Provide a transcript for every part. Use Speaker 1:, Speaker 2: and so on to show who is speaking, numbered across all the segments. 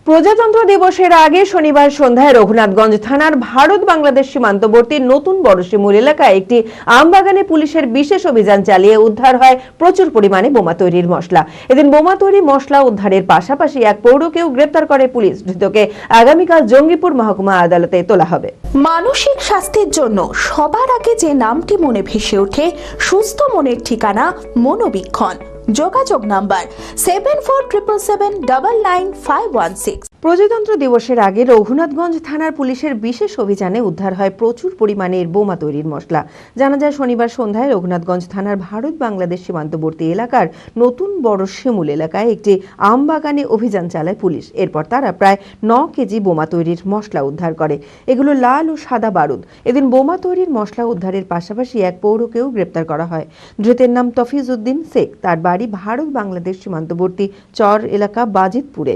Speaker 1: প্রজাতন্ত্র দিবসের আগে শনিবার সন্ধ্যায় রঘুনাথগঞ্জ থানার ভারত বাংলাদেশ সীমান্তবর্তী নতুন বড়শিমুল এলাকায় একটি আমবাগানে পুলিশের বিশেষ অভিযান চালিয়ে উদ্ধার হয় প্রচুর পরিমাণে বোমা তৈরির মশলা। এদিন বোমা তৈরি মশলা উদ্ধারের পাশাপাশি এক পৌরকেও গ্রেপ্তার করে পুলিশ। ধৃতকে আগামীকাল জঙ্গিপুর মহকুমা আদালতে তোলা হবে।
Speaker 2: মানসিক স্বাস্থ্যের জন্য সবার আগে যে নামটি মনে ভেসে ওঠে, সুস্থ মনের ঠিকানা মনোবীক্ষণ। যোগাযোগ নাম্বার 7477799516।
Speaker 1: প্রজাতন্ত্র দিবসের আগে রঘুনাথগঞ্জ থানার পুলিশের বিশেষ অভিযানে উদ্ধার হয় প্রচুর পরিমাণের বোমা তৈরির মশলা। জানা যায় শনিবার সন্ধ্যায় রঘুনাথগঞ্জ থানার ভারত বাংলাদেশ সীমান্তবর্তী এলাকার নতুন বড়শিমুল এলাকায় একটি আমবাগানে অভিযান চালায় পুলিশ। এরপর তারা প্রায় 9 কেজি বোমা তৈরির মশলা উদ্ধার করে। এগুলো লাল ও সাদা বারুদ। এদিন বোমা তৈরির মশলা উদ্ধারের পাশাপাশি এক পৌরকেও গ্রেপ্তার করা হয়। ধৃতের নাম তফিজউদ্দিন শেখ। তার বাড়ি ভারত বাংলাদেশ সীমান্তবর্তী চর এলাকা বাজিতপুরে।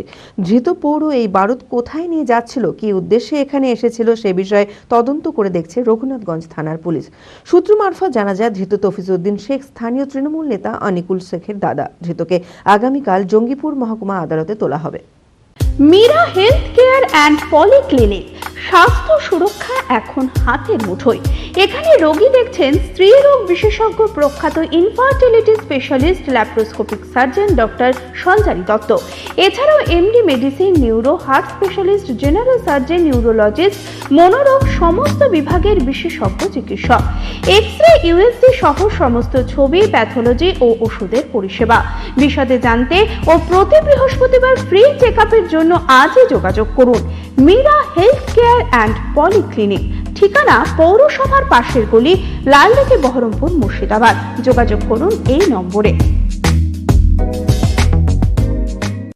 Speaker 1: ধৃত পৌর এই বারুদ কোথায় নিয়ে যাচ্ছিল, কি উদ্দেশ্যে এখানে এসেছিল সে বিষয়ে তদন্ত করে দেখছে রঘুনাথগঞ্জ থানার পুলিশ। সূত্র মারফত জানা যায় ধৃত তফিজউদ্দিন শেখ স্থানীয় তৃণমূল নেতা অনিকুল শেখের দাদা। ধৃতকে আগামীকাল জঙ্গিপুর মহকুমা আদালতে তোলা হবে।
Speaker 3: Meera health care and polyclinic, স্বাস্থ্য সুরক্ষা এখন হাতের মুঠোয়। এখানে রোগী দেখছেন স্ত্রীরোগ বিশেষজ্ঞ, প্রখ্যাত infertility specialist laparoscopic surgeon doctor Sanchari Dutta. এছাড়াও MD medicine, neuro, heart specialist, general surgeon, neurologist, মনোরোগ সমস্ত বিভাগের বিশেষজ্ঞ চিকিৎসক। এক্স-রে, ইউএসজি সহ সমস্ত ছবি, প্যাথোলজি ও ওষুধের পরিষেবা। বিশদে জানতে ও প্রতি বৃহস্পতিবার ফ্রি চেকআপের জন্য আজই যোগাযোগ করুন। Meera health care and polyclinic, ঠিকানা পৌরসভার পাশের গলি, লালদিঘি, বহরমপুর, মুর্শিদাবাদ। যোগাযোগ করুন এই নম্বরে।